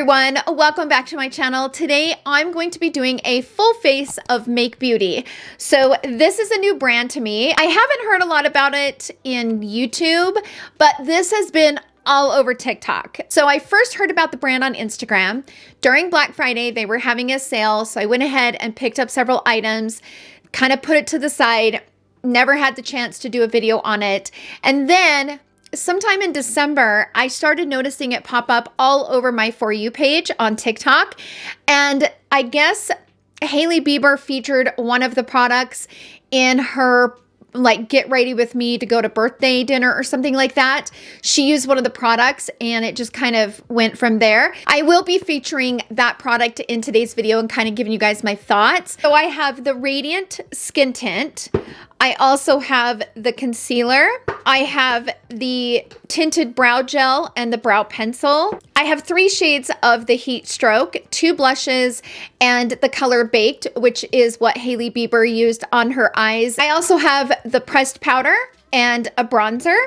everyone, welcome back to my channel. Today I'm going to be doing a full face of Make Beauty. So this is a new brand to me. I haven't heard a lot about it in YouTube, but this has been all over TikTok. So I first heard about the brand on Instagram. During Black Friday, they were having a sale, so I went ahead and picked up several items, kind of put it to the side, never had the chance to do a video on it. And then sometime in December, I started noticing it pop up all over my For You page on TikTok. And I guess Hailey Bieber featured one of the products in her get ready with me to go to birthday dinner or something like that. She used one of the products and it just kind of went from there. I will be featuring that product in today's video and kind of giving you guys my thoughts. So I have the Radiant Skin Tint. I also have the concealer. I have the tinted brow gel and the brow pencil. I have 3 shades of the Heat Stroke, 2 blushes, and the color Baked, which is what Hailey Bieber used on her eyes. I also have the pressed powder and a bronzer.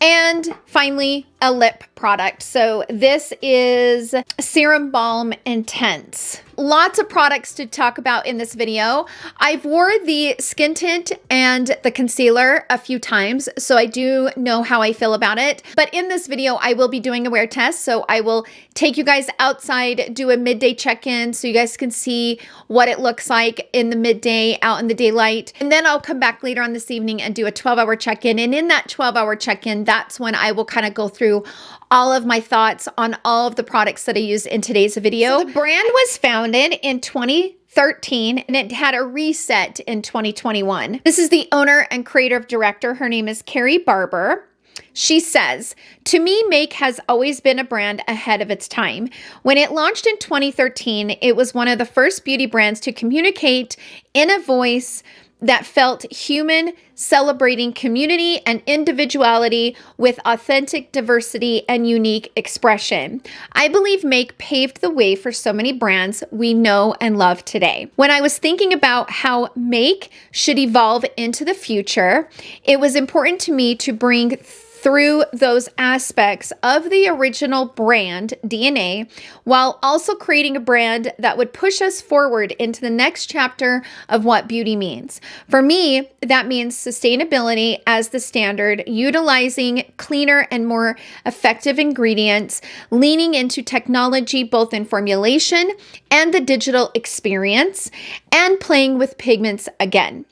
And finally, a lip product. So this is Serum Balm Intense. Lots of products to talk about in this video. I've wore the skin tint and the concealer a few times, so I do know how I feel about it. But in this video, I will be doing a wear test. So I will take you guys outside, do a midday check-in so you guys can see what it looks like in the midday out in the daylight. And then I'll come back later on this evening and do a 12-hour check-in. And in that 12-hour check-in, that's when I will kind of go through all of my thoughts on all of the products that I use in today's video. So the brand was founded in 2013 and it had a reset in 2021. This is the owner and creative director. Her name is Carrie Barber. She says, "To me, Make has always been a brand ahead of its time. When it launched in 2013, it was one of the first beauty brands to communicate in a voice that felt human, celebrating community and individuality with authentic diversity and unique expression. I believe Make paved the way for so many brands we know and love today." When I was thinking about how Make should evolve into the future, it was important to me to bring through those aspects of the original brand DNA while also creating a brand that would push us forward into the next chapter of what beauty means. For me, that means sustainability as the standard, utilizing cleaner and more effective ingredients, leaning into technology both in formulation and the digital experience, and playing with pigments again.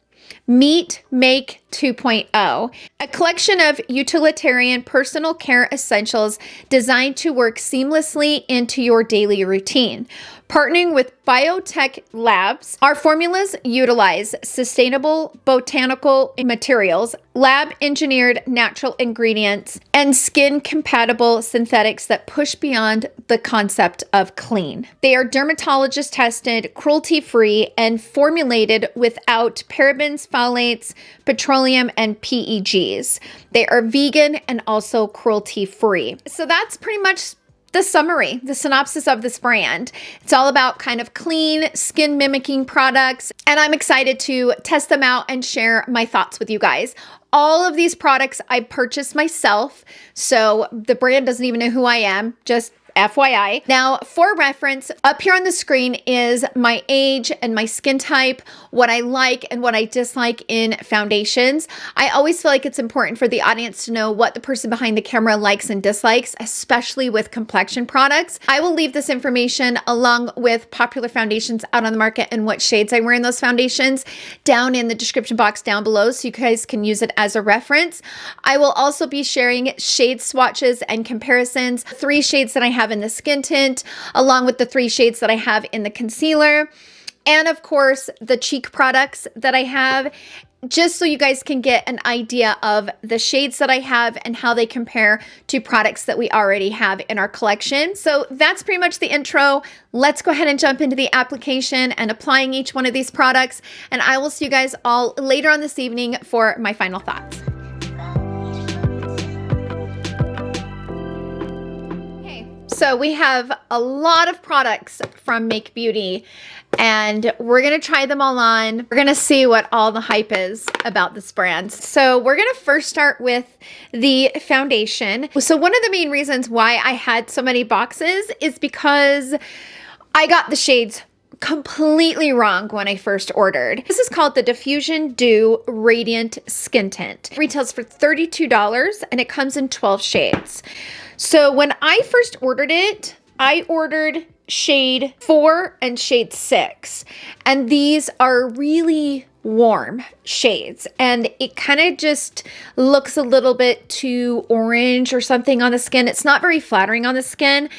Meet Make 2.0, a collection of utilitarian personal care essentials designed to work seamlessly into your daily routine. Partnering with biotech labs, our formulas utilize sustainable botanical materials, lab-engineered natural ingredients, and skin-compatible synthetics that push beyond the concept of clean. They are dermatologist-tested, cruelty-free, and formulated without parabens, phthalates, petroleum, and PEGs. They are vegan and also cruelty-free. So that's pretty much the summary, the synopsis of this brand. It's all about kind of clean, skin mimicking products, and I'm excited to test them out and share my thoughts with you guys. All of these products I purchased myself, so the brand doesn't even know who I am, just FYI. Now, for reference, up here on the screen is my age and my skin type, what I like and what I dislike in foundations. I always feel like it's important for the audience to know what the person behind the camera likes and dislikes, especially with complexion products. I will leave this information along with popular foundations out on the market and what shades I wear in those foundations down in the description box down below so you guys can use it as a reference. I will also be sharing shade swatches and comparisons, 3 shades that I have in the skin tint, along with the 3 shades that I have in the concealer, and of course the cheek products that I have, just so you guys can get an idea of the shades that I have and how they compare to products that we already have in our collection. So that's pretty much the intro. Let's go ahead and jump into the application and applying each one of these products, and I will see you guys all later on this evening for my final thoughts. So we have a lot of products from Make Beauty, and we're gonna try them all on. We're gonna see what all the hype is about this brand. So we're gonna first start with the foundation. So one of the main reasons why I had so many boxes is because I got the shades completely wrong when I first ordered. This is called the Diffusion Dew Radiant Skin Tint. It retails for $32 and it comes in 12 shades. So when I first ordered it, I ordered shade 4 and shade 6. And these are really warm shades. And it kind of just looks a little bit too orange or something on the skin. It's not very flattering on the skin.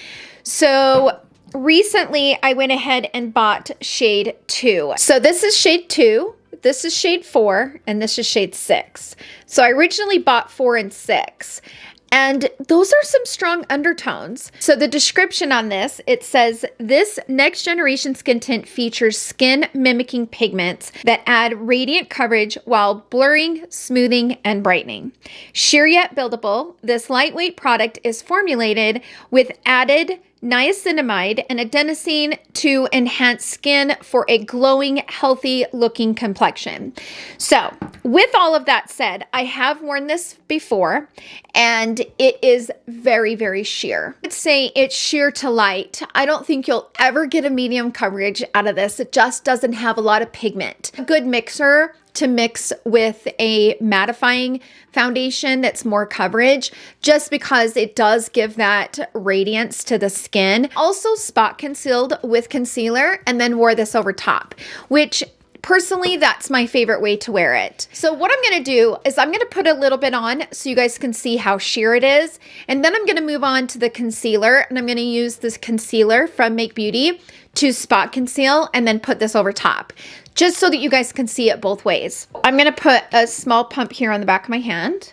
So recently, I went ahead and bought shade 2. So this is shade 2, this is shade 4, and this is shade 6. So I originally bought 4 and 6. And those are some strong undertones. So the description on this, it says, this next generation skin tint features skin mimicking pigments that add radiant coverage while blurring, smoothing, and brightening. Sheer yet buildable, this lightweight product is formulated with added niacinamide and adenosine to enhance skin for a glowing, healthy looking complexion. So with all of that said, I have worn this before and it is very, very sheer. I'd say it's sheer to light. I don't think you'll ever get a medium coverage out of this. It just doesn't have a lot of pigment. A good mixer to mix with a mattifying foundation that's more coverage, just because it does give that radiance to the skin. Also spot concealed with concealer and then wore this over top, which personally, that's my favorite way to wear it. So what I'm gonna do is I'm gonna put a little bit on so you guys can see how sheer it is. And then I'm gonna move on to the concealer, and I'm gonna use this concealer from Make Beauty to spot conceal and then put this over top, just so that you guys can see it both ways. I'm gonna put a small pump here on the back of my hand.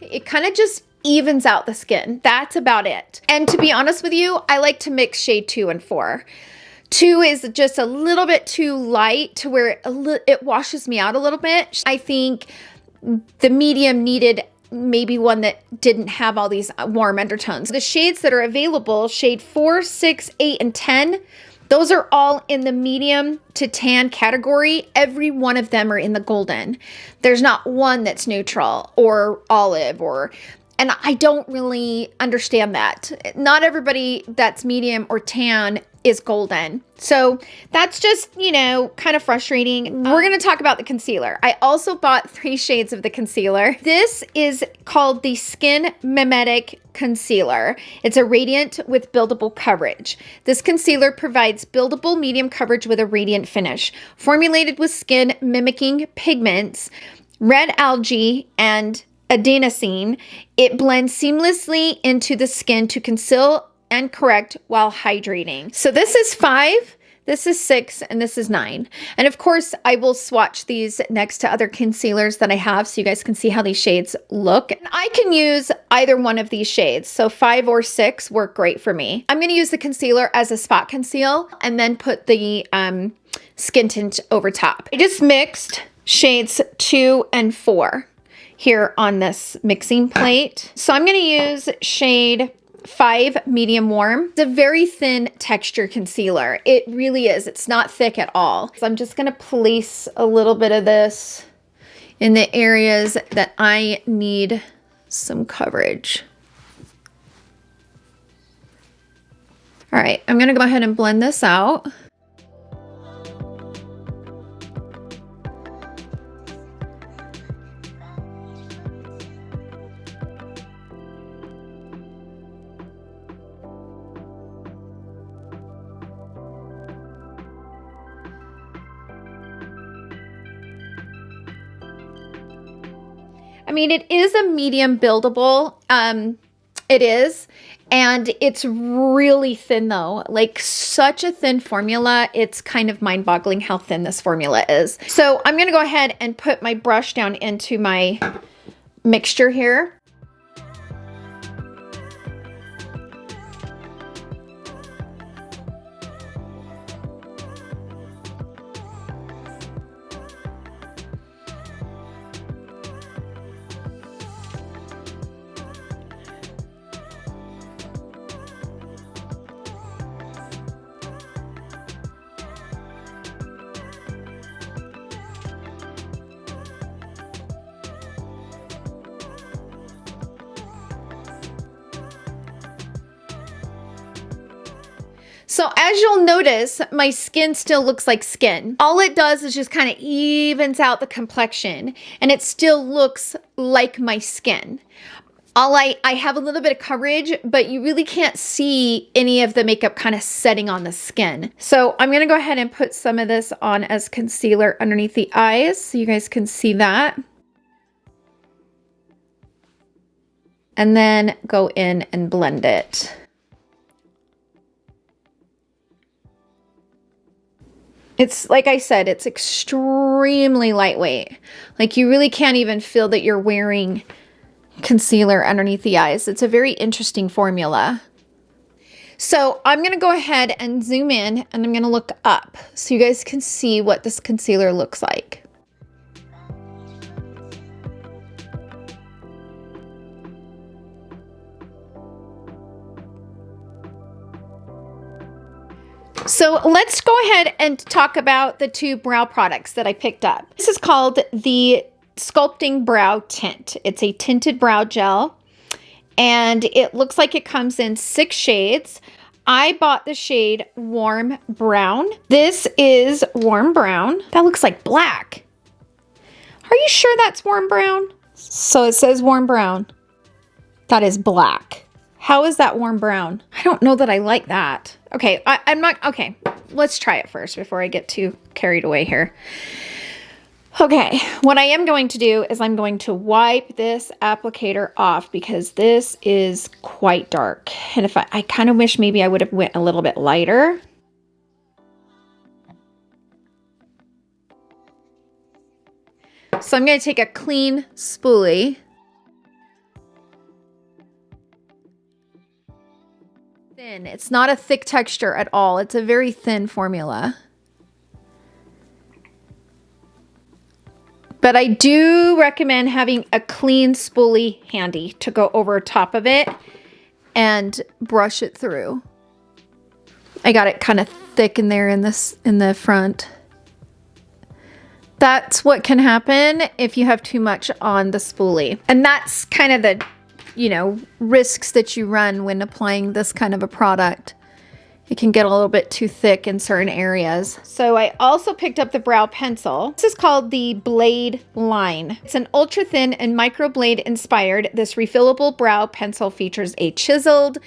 It kind of just evens out the skin. That's about it. And to be honest with you, I like to mix shade 2 and 4. 2 is just a little bit too light to where it washes me out a little bit. I think the medium needed maybe one that didn't have all these warm undertones. The shades that are available, shade 4, 6, 8, and 10, those are all in the medium to tan category. Every one of them are in the golden. There's not one that's neutral or olive and I don't really understand that. Not everybody that's medium or tan is golden. So that's just, you know, kind of frustrating. We're going to talk about the concealer. I also bought 3 shades of the concealer. This is called the Skin Mimetic Concealer. It's a radiant with buildable coverage. This concealer provides buildable medium coverage with a radiant finish. Formulated with skin mimicking pigments, red algae, and adenosine, it blends seamlessly into the skin to conceal and correct while hydrating. So this is 5, this is 6, and this is 9. And of course, I will swatch these next to other concealers that I have so you guys can see how these shades look. And I can use either one of these shades. So 5 or 6 work great for me. I'm gonna use the concealer as a spot conceal and then put the skin tint over top. I just mixed shades 2 and 4 here on this mixing plate. So I'm gonna use shade 5 medium warm. It's a very thin texture concealer. It really is. It's not thick at all. So I'm just gonna place a little bit of this in the areas that I need some coverage. All right, I'm gonna go ahead and blend this out. I mean, it is a medium buildable. It is. And it's really thin though, like such a thin formula. It's kind of mind-boggling how thin this formula is. So I'm gonna go ahead and put my brush down into my mixture here. So as you'll notice, my skin still looks like skin. All it does is just kind of evens out the complexion, and it still looks like my skin. I have a little bit of coverage, but you really can't see any of the makeup kind of setting on the skin. So I'm gonna go ahead and put some of this on as concealer underneath the eyes so you guys can see that. And then go in and blend it. It's, like I said, it's extremely lightweight. Like you really can't even feel that you're wearing concealer underneath the eyes. It's a very interesting formula. So I'm gonna go ahead and zoom in and I'm gonna look up so you guys can see what this concealer looks like. So let's go ahead and talk about the two brow products that I picked up. This is called the Sculpting Brow Tint. It's a tinted brow gel, and it looks like it comes in 6 shades. I bought the shade Warm Brown. This is Warm Brown. That looks like black. Are you sure that's Warm Brown? So it says Warm Brown. That is black. How is that Warm Brown? I don't know that I like that. Okay, I'm not, okay, let's try it first before I get too carried away here. Okay, what I am going to do is I'm going to wipe this applicator off because this is quite dark. And if I kind of wish maybe I would have went a little bit lighter. So I'm going to take a clean spoolie. Thin. It's not a thick texture at all. It's a very thin formula. But I do recommend having a clean spoolie handy to go over top of it and brush it through. I got it kind of thick in there in the front. That's what can happen if you have too much on the spoolie. And that's kind of the, you know, risks that you run when applying this kind of a product. It can get a little bit too thick in certain areas. So I also picked up the brow pencil. This is called the Blade Line. It's an ultra thin and microblade inspired. This refillable brow pencil features a chiseled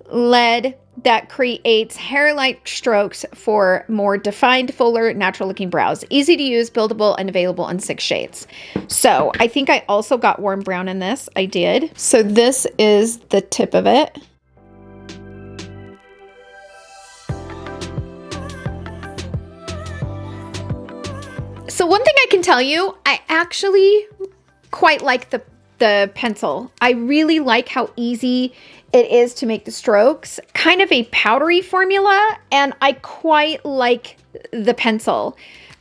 lead that creates hair-like strokes for more defined, fuller, natural-looking brows. Easy to use, buildable, and available in 6 shades. So I think I also got Warm Brown in this. I did. So this is the tip of it. So one thing I can tell you, I actually quite like the pencil. I really like how easy it is to make the strokes. Kind of a powdery formula, and I quite like the pencil.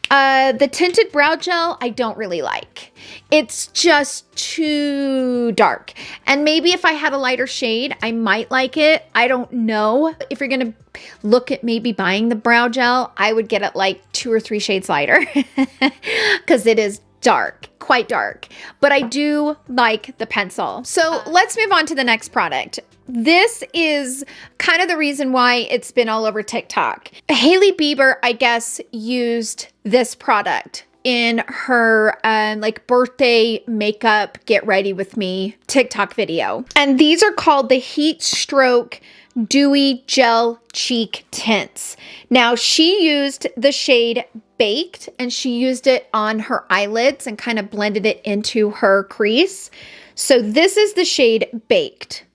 The tinted brow gel, I don't really like. It's just too dark. And maybe if I had a lighter shade, I might like it. I don't know. If you're gonna look at maybe buying the brow gel, I would get it like 2 or 3 shades lighter because it is dark, quite dark. But I do like the pencil. So let's move on to the next product. This is kind of the reason why it's been all over TikTok. Hailey Bieber, I guess, used this product in her like birthday makeup get ready with me TikTok video. And these are called the Heat Stroke Dewy Gel Cheek Tints. Now she used the shade Baked and she used it on her eyelids and kind of blended it into her crease. So this is the shade Baked.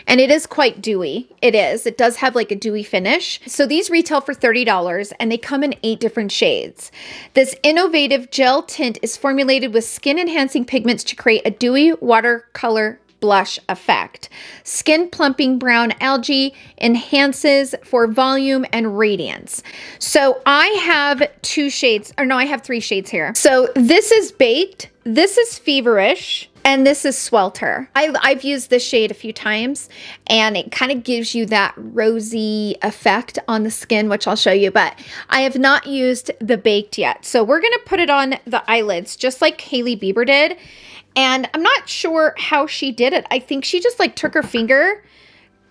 And it is quite dewy. It is. It does have like a dewy finish. So these retail for $30 and they come in 8 different shades. This innovative gel tint is formulated with skin enhancing pigments to create a dewy watercolor blush effect. Skin plumping brown algae enhances for volume and radiance. So I have 2 shades, or no, I have 3 shades here. So this is Baked, this is Feverish, and this is Swelter. I've used this shade a few times and it kind of gives you that rosy effect on the skin, which I'll show you, but I have not used the Baked yet. So we're gonna put it on the eyelids just like Hailey Bieber did. And I'm not sure how she did it. I think she just like took her finger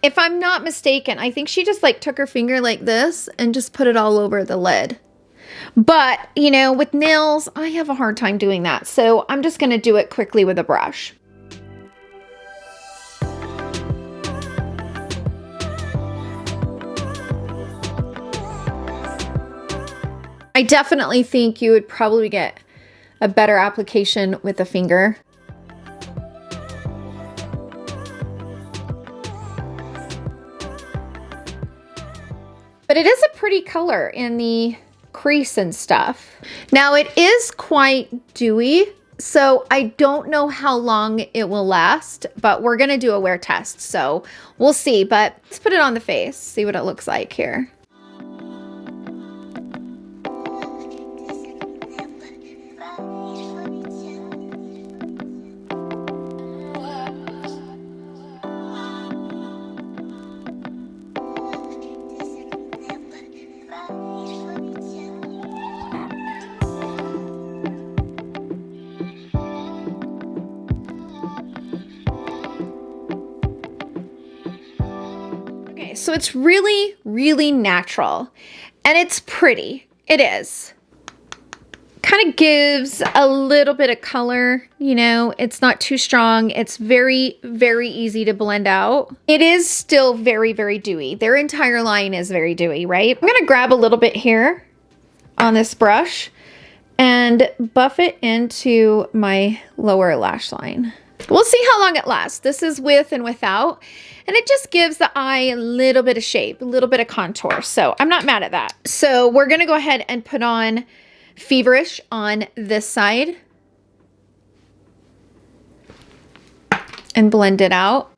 If I'm not mistaken, I think she just like took her finger like this and just put it all over the lid. But, you know, with nails, I have a hard time doing that. So I'm just going to do it quickly with a brush. I definitely think you would probably get a better application with a finger. But it is a pretty color in the crease and stuff. Now it is quite dewy, so I don't know how long it will last, but we're gonna do a wear test, so we'll see. But let's put it on the face, see what it looks like here. So it's really, really natural and it's pretty. It is. Kind of gives a little bit of color, you know, it's not too strong. It's very, very easy to blend out. It is still very, very dewy. Their entire line is very dewy, right? I'm going to grab a little bit here on this brush and buff it into my lower lash line. We'll see how long it lasts. This is with and without, and it just gives the eye a little bit of shape, a little bit of contour. So I'm not mad at that. So we're gonna go ahead and put on Feverish on this side and blend it out.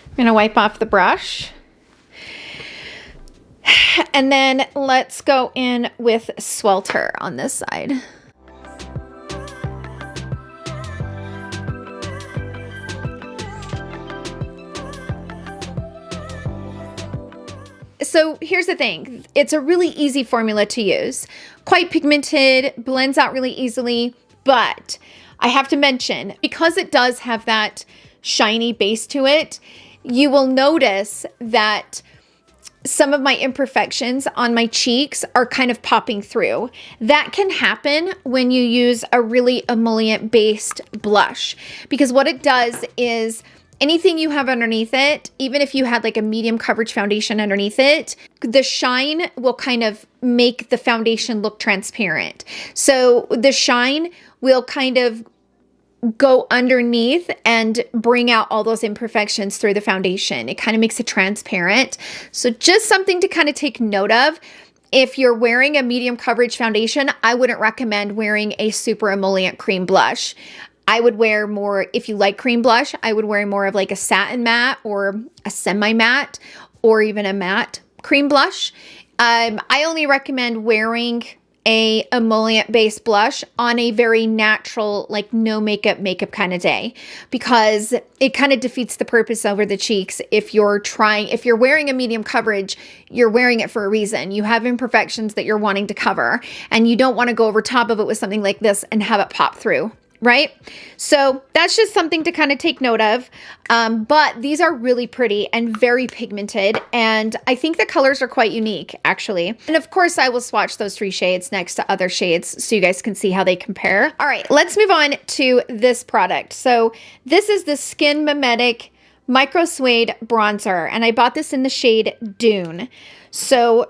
I'm gonna wipe off the brush. And then let's go in with Swelter on this side. So here's the thing. It's a really easy formula to use. Quite pigmented, blends out really easily, but I have to mention, because it does have that shiny base to it, you will notice that some of my imperfections on my cheeks are kind of popping through. That can happen when you use a really emollient based blush, because what it does is anything you have underneath it, even if you had like a medium coverage foundation underneath it, the shine will kind of make the foundation look transparent. So the shine will kind of go underneath and bring out all those imperfections through the foundation. It kind of makes it transparent. So just something to kind of take note of. If you're wearing a medium coverage foundation, I wouldn't recommend wearing a super emollient cream blush. I would wear more, if you like cream blush, I would wear more of like a satin matte or a semi-matte or even a matte cream blush. I only recommend wearing a emollient based blush on a very natural, like no makeup kind of day, because it kind of defeats the purpose over the cheeks. If you're wearing a medium coverage, you're wearing it for a reason. You have imperfections that you're wanting to cover, and you don't want to go over top of it with something like this and have it pop through. Right? So that's just something to kind of take note of. But these are really pretty and very pigmented. And I think the colors are quite unique, actually. And of course, I will swatch those 3 shades next to other shades so you guys can see how they compare. All right, let's move on to this product. So this is the Skin Mimetic Micro Suede Bronzer. And I bought this in the shade Dune. So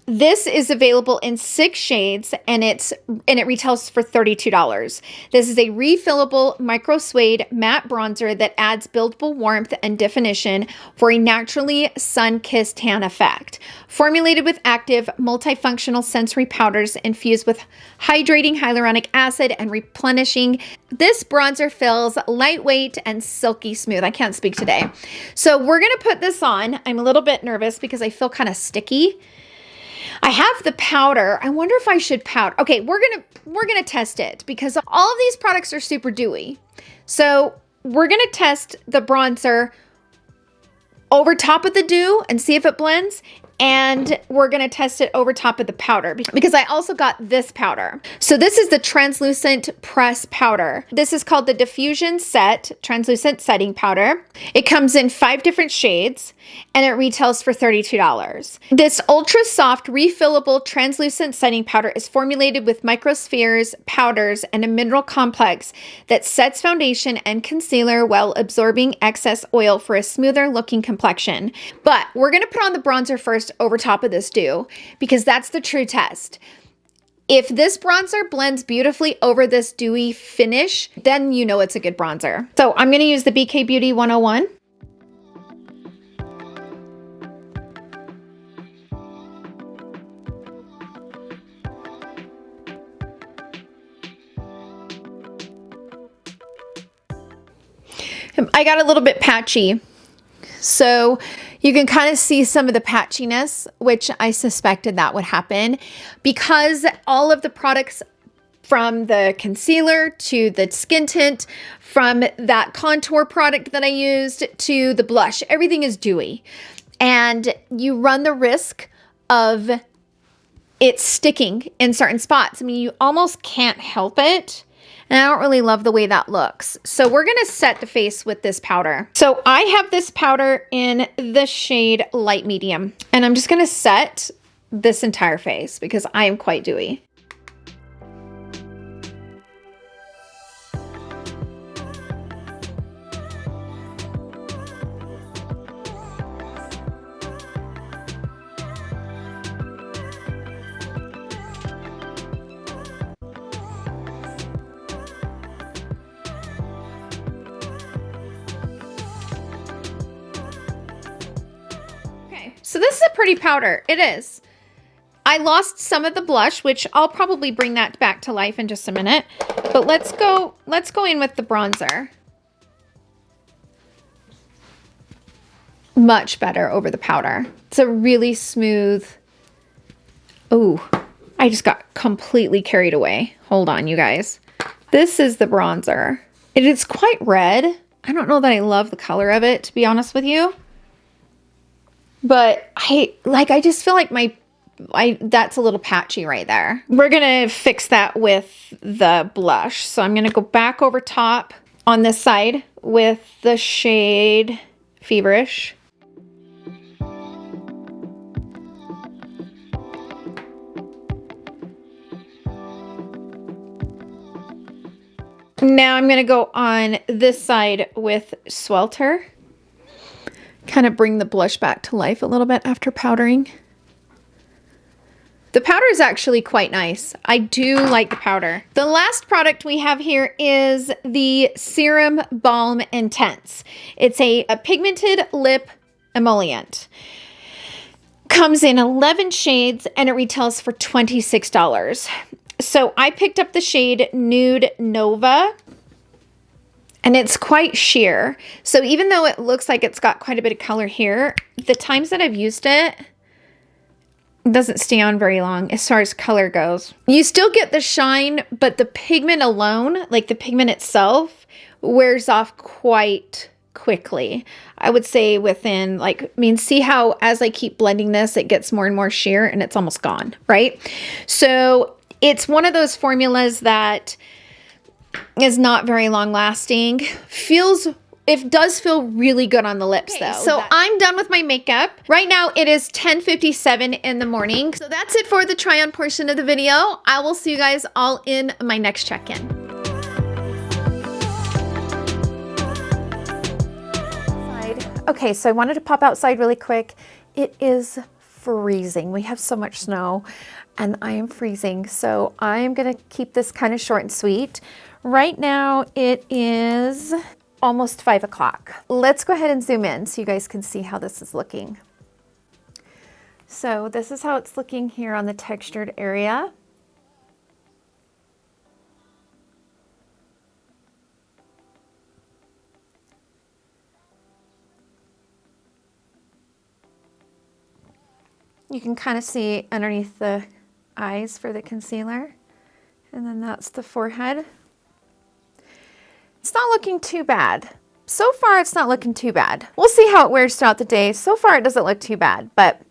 this is available in 6 shades, and it retails for $32. This is a refillable micro suede matte bronzer that adds buildable warmth and definition for a naturally sun-kissed tan effect. Formulated with active multifunctional sensory powders infused with hydrating hyaluronic acid and replenishing, this bronzer feels lightweight and silky smooth. I can't speak today. So we're going to put this on. I'm a little bit nervous because I feel kind of sticky. I have the powder. I wonder if I should powder. Okay, we're gonna test it because all of these products are super dewy. So we're gonna test the bronzer over top of the dew and see if it blends. and we're gonna test it over top of the powder because I also got this powder. So this is the translucent press powder. This is called the Diffusion Set Translucent Setting Powder. It comes in 5 different shades and it retails for $32. This ultra soft refillable translucent setting powder is formulated with microspheres, powders, and a mineral complex that sets foundation and concealer while absorbing excess oil for a smoother looking complexion. But we're gonna put on the bronzer first over top of this dew because that's the true test. If this bronzer blends beautifully over this dewy finish, then you know it's a good bronzer. So I'm gonna use the BK Beauty 101. I got a little bit patchy, so you can kind of see some of the patchiness, which I suspected that would happen because all of the products from the concealer to the skin tint, from that contour product that I used to the blush, everything is dewy. And you run the risk of it sticking in certain spots. I mean, you almost can't help it. And I don't really love the way that looks. So we're gonna set the face with this powder. So I have this powder in the shade Light Medium. And I'm just gonna set this entire face because I am quite dewy. So this is a pretty powder. It is. I lost some of the blush, which I'll probably bring that back to life in just a minute. But let's go in with the bronzer. Much better over the powder. It's a really smooth. Oh, I just got completely carried away. Hold on, you guys. This is the bronzer. It is quite red. I don't know that I love the color of it, to be honest with you. But I just feel like that's a little patchy right there. We're gonna fix that with the blush. So I'm gonna go back over top on this side with the shade Feverish. Now I'm gonna go on this side with Swelter. Kind of bring the blush back to life a little bit after powdering. The powder is actually quite nice. I do like the powder. The last product we have here is the Serum Balm and Tints. It's a pigmented lip emollient. Comes in 11 shades and it retails for $26. So I picked up the shade Nude Nova. And it's quite sheer. So even though it looks like it's got quite a bit of color here, the times that I've used it, it doesn't stay on very long as far as color goes. You still get the shine, but the pigment alone, like the pigment itself, wears off quite quickly. I would say within see how as I keep blending this, it gets more and more sheer and it's almost gone, right? So it's one of those formulas that is not very long lasting. It does feel really good on the lips though. So I'm done with my makeup. Right now it is 10:57 in the morning. So that's it for the try on portion of the video. I will see you guys all in my next check-in. Okay, so I wanted to pop outside really quick. It is freezing. We have so much snow and I am freezing. So I am gonna keep this kind of short and sweet. Right now it is almost 5 o'clock. Let's go ahead and zoom in so you guys can see how this is looking. So this is how it's looking here on the textured area. You can kind of see underneath the eyes for the concealer. And then that's the forehead. It's not looking too bad. So far, it's not looking too bad. We'll see how it wears throughout the day. So far, it doesn't look too bad, but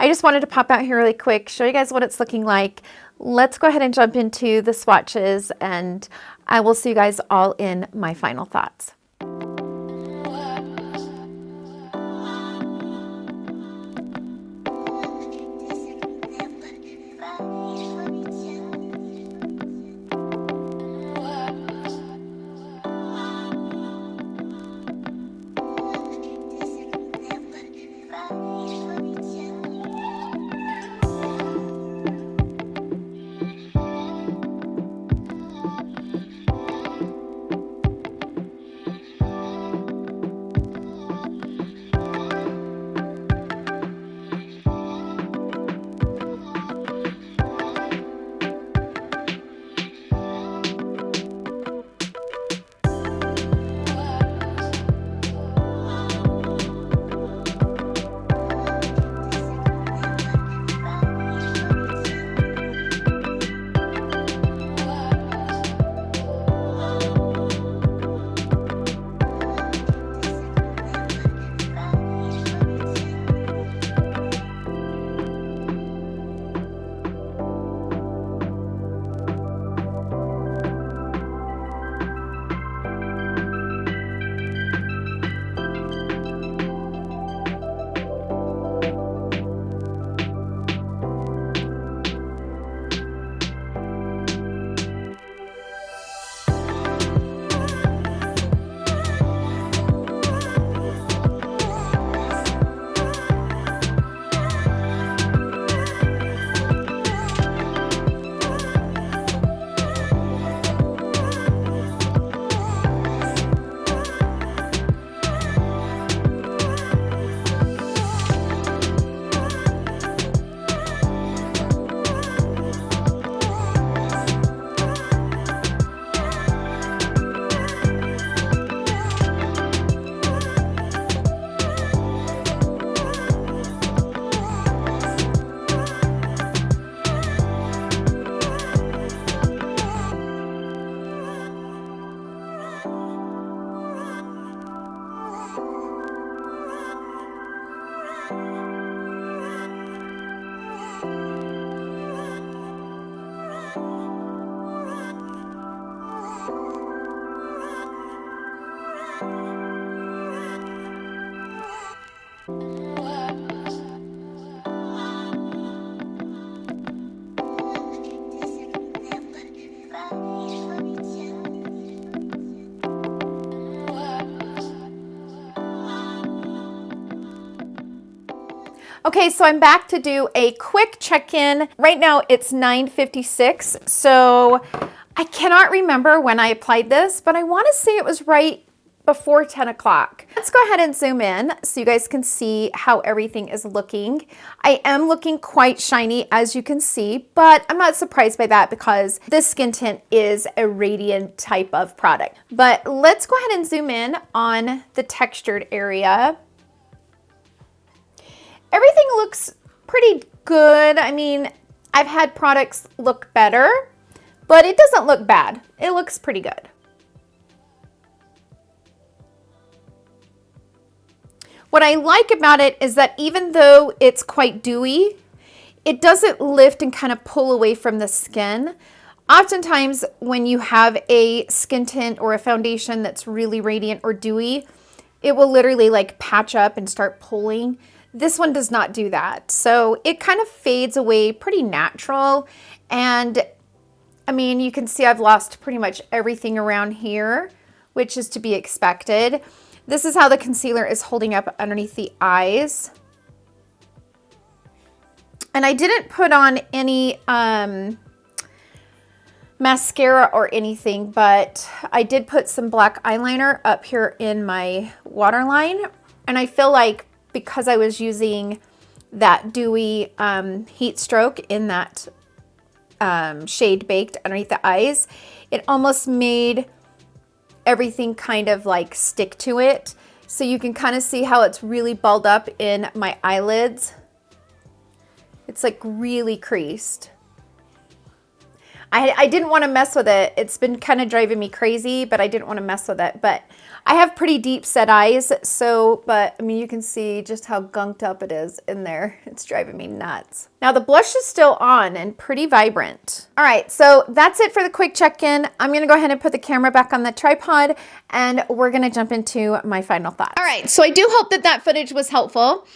I just wanted to pop out here really quick, show you guys what it's looking like. Let's go ahead and jump into the swatches, and I will see you guys all in my final thoughts. Okay, so I'm back to do a quick check-in. Right now it's 9:56, so I cannot remember when I applied this, but I want to say it was right before 10 o'clock. Let's go ahead and zoom in so you guys can see how everything is looking. I am looking quite shiny, as you can see, but I'm not surprised by that because this skin tint is a radiant type of product. But let's go ahead and zoom in on the textured area. Everything looks pretty good. I mean, I've had products look better, but it doesn't look bad. It looks pretty good. What I like about it is that even though it's quite dewy, it doesn't lift and kind of pull away from the skin. Oftentimes when you have a skin tint or a foundation that's really radiant or dewy, it will literally like patch up and start pulling. This one does not do that. So it kind of fades away pretty natural. And I mean, you can see I've lost pretty much everything around here, which is to be expected. This is how the concealer is holding up underneath the eyes. And I didn't put on any mascara or anything, but I did put some black eyeliner up here in my waterline. And I feel like because I was using that dewy heat stroke in that shade baked underneath the eyes, it almost made everything kind of like stick to it. So you can kind of see how it's really balled up in my eyelids. It's like really creased. I didn't want to mess with it. It's been kind of driving me crazy, but I didn't want to mess with it. But I have pretty deep set eyes, so, but I mean, you can see just how gunked up it is in there. It's driving me nuts. Now the blush is still on and pretty vibrant. All right, so that's it for the quick check-in. I'm gonna go ahead and put the camera back on the tripod and we're gonna jump into my final thoughts. All right, so I do hope that that footage was helpful.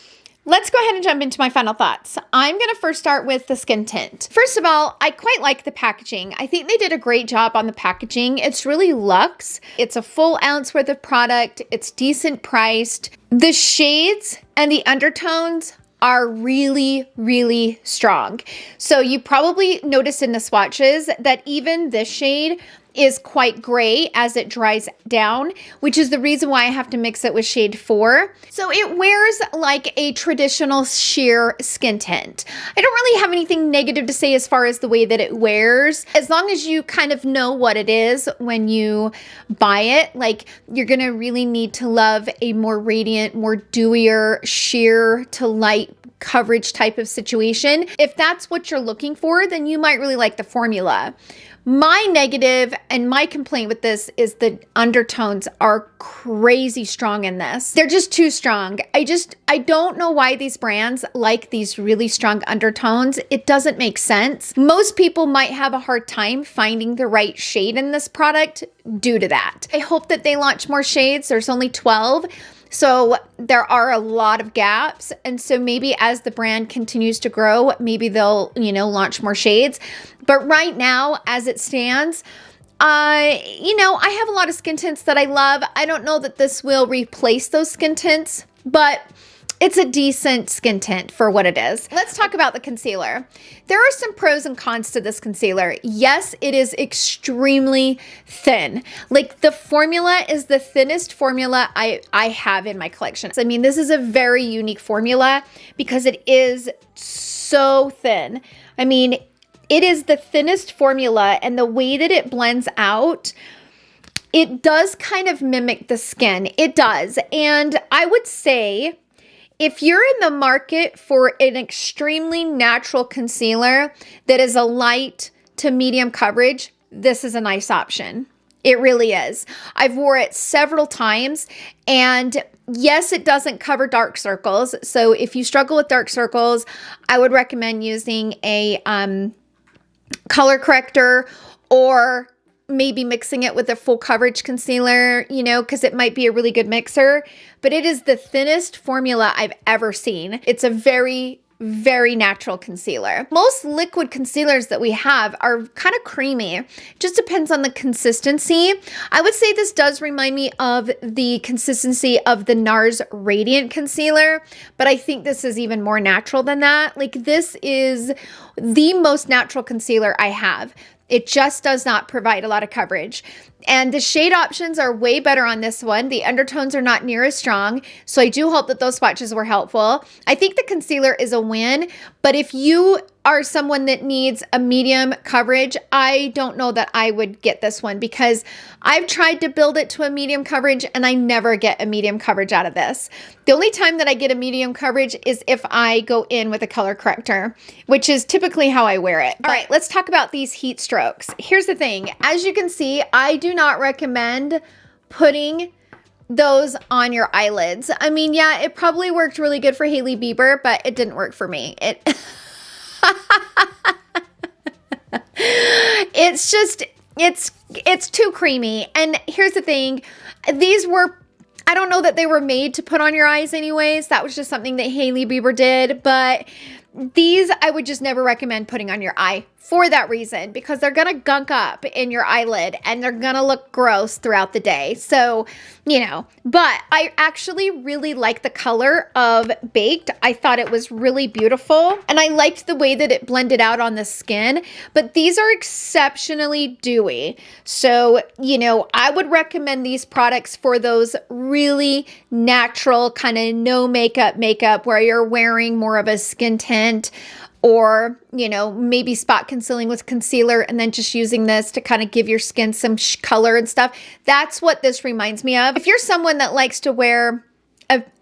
Let's go ahead and jump into my final thoughts. I'm gonna first start with the skin tint. First of all, I quite like the packaging. I think they did a great job on the packaging. It's really luxe. It's a full ounce worth of product. It's decent priced. The shades and the undertones are really, really strong. So you probably noticed in the swatches that even this shade is quite gray as it dries down, which is the reason why I have to mix it with shade 4. So it wears like a traditional sheer skin tint. I don't really have anything negative to say as far as the way that it wears, as long as you kind of know what it is when you buy it. Like, you're gonna really need to love a more radiant, more dewier, sheer to light coverage type of situation. If that's what you're looking for, then you might really like the formula. My negative and my complaint with this is the undertones are crazy strong in this. They're just too strong. I don't know why these brands like these really strong undertones. It doesn't make sense. Most people might have a hard time finding the right shade in this product due to that. I hope that they launch more shades. There's only 12. So there are a lot of gaps. And so maybe as the brand continues to grow, maybe they'll, launch more shades. But right now, as it stands, I have a lot of skin tints that I love. I don't know that this will replace those skin tints, but it's a decent skin tint for what it is. Let's talk about the concealer. There are some pros and cons to this concealer. Yes, it is extremely thin. Like, the formula is the thinnest formula I have in my collection. I mean, this is a very unique formula because it is so thin. I mean, it is the thinnest formula, and the way that it blends out, it does kind of mimic the skin. It does. And I would say, if you're in the market for an extremely natural concealer that is a light to medium coverage, this is a nice option. It really is. I've wore it several times, and yes, it doesn't cover dark circles. So if you struggle with dark circles, I would recommend using a color corrector, or maybe mixing it with a full coverage concealer, because it might be a really good mixer. But it is the thinnest formula I've ever seen. It's a very, very natural concealer. Most liquid concealers that we have are kind of creamy. Just depends on the consistency. I would say this does remind me of the consistency of the NARS Radiant Concealer, but I think this is even more natural than that. Like, this is the most natural concealer I have. It just does not provide a lot of coverage. And the shade options are way better on this one. The undertones are not near as strong. So I do hope that those swatches were helpful. I think the concealer is a win, but if you are someone that needs a medium coverage, I don't know that I would get this one, because I've tried to build it to a medium coverage and I never get a medium coverage out of this. The only time that I get a medium coverage is if I go in with a color corrector, which is typically how I wear it. All right, let's talk about these heat strokes. Here's the thing. As you can see, I do not recommend putting those on your eyelids. I mean, yeah, it probably worked really good for Hailey Bieber, but it didn't work for me. It's just, it's too creamy. And here's the thing, these were, I don't know that they were made to put on your eyes anyways. That was just something that Hailey Bieber did, but these I would just never recommend putting on your eye for that reason, because they're gonna gunk up in your eyelid and they're gonna look gross throughout the day. So, but I actually really like the color of Baked. I thought it was really beautiful and I liked the way that it blended out on the skin, but these are exceptionally dewy. So, I would recommend these products for those really natural kind of no makeup where you're wearing more of a skin tint, or, maybe spot concealing with concealer and then just using this to kind of give your skin some color and stuff. That's what this reminds me of. If you're someone that likes to wear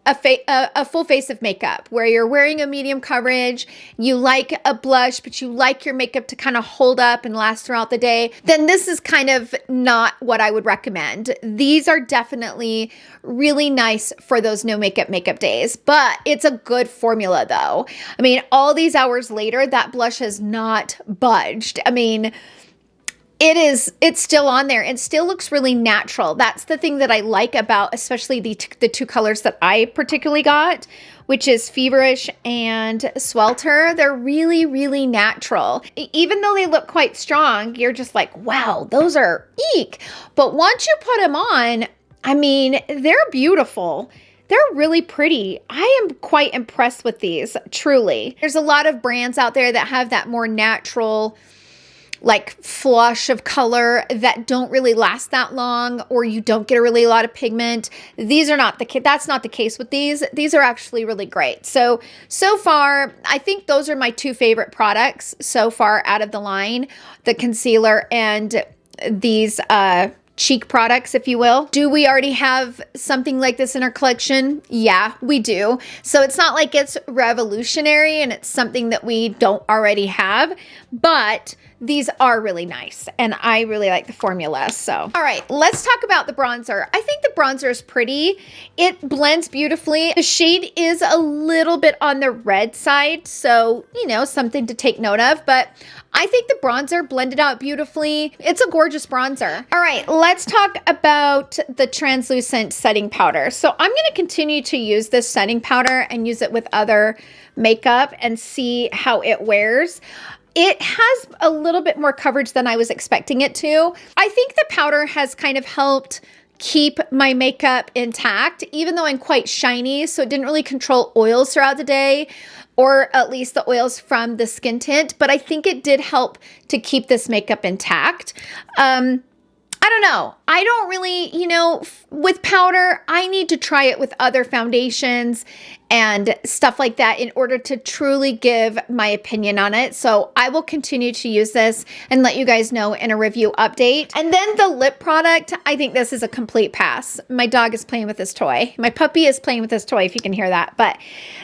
a full face of makeup where you're wearing a medium coverage, you like a blush, but you like your makeup to kind of hold up and last throughout the day, then this is kind of not what I would recommend. These are definitely really nice for those no makeup days, but it's a good formula though. I mean, all these hours later, that blush has not budged. I mean, it's still on there and still looks really natural. That's the thing that I like about especially the two colors that I particularly got, which is Feverish and Swelter. They're really, really natural. Even though they look quite strong, you're just like, wow, those are eek. But once you put them on, I mean, they're beautiful. They're really pretty. I am quite impressed with these, truly. There's a lot of brands out there that have that more natural, like flush of color that don't really last that long, or you don't get a lot of pigment. These are not the case. That's not the case with these. These are actually really great. So far, I think those are my two favorite products so far out of the line, the concealer and these cheek products, if you will. Do we already have something like this in our collection? Yeah, we do. So it's not like it's revolutionary and it's something that we don't already have, but these are really nice and I really like the formula. So, all right, let's talk about the bronzer. I think the bronzer is pretty. It blends beautifully. The shade is a little bit on the red side, so, you know, something to take note of, but I think the bronzer blended out beautifully. It's a gorgeous bronzer. All right, let's talk about the translucent setting powder. So I'm going to continue to use this setting powder and use it with other makeup and see how it wears. It has a little bit more coverage than I was expecting it to. I think the powder has kind of helped keep my makeup intact, even though I'm quite shiny, so it didn't really control oils throughout the day, or at least the oils from the skin tint, but I think it did help to keep this makeup intact. I don't know. I don't really, you know, with powder, I need to try it with other foundations and stuff like that in order to truly give my opinion on it. So I will continue to use this and let you guys know in a review update. And then the lip product, I think this is a complete pass. My dog is playing with this toy. My puppy is playing with this toy, if you can hear that. But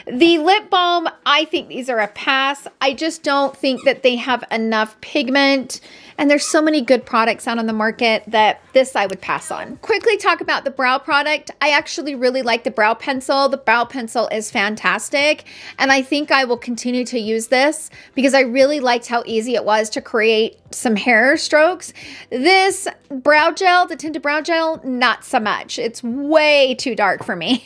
the lip balm, I think these are a pass. I just don't think that they have enough pigment. And there's so many good products out on the market that this I would pass on. Quickly talk about the brow product. I actually really like the brow pencil. The brow pencil is fantastic. And I think I will continue to use this because I really liked how easy it was to create some hair strokes. This brow gel, the tinted brow gel, not so much. It's way too dark for me.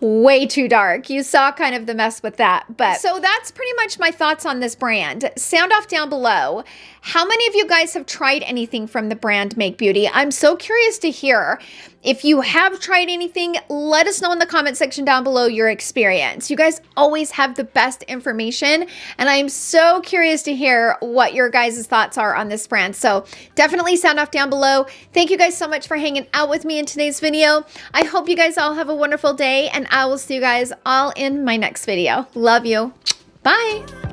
Way too dark. You saw kind of the mess with that. But so that's pretty much my thoughts on this brand. Sound off down below. How many of you guys have tried anything from the brand Make Beauty? I'm so curious to hear. If you have tried anything, let us know in the comment section down below your experience. You guys always have the best information, and I'm so curious to hear what your guys' thoughts are on this brand. So definitely sound off down below. Thank you guys so much for hanging out with me in today's video. I hope you guys all have a wonderful day, and I will see you guys all in my next video. Love you. Bye.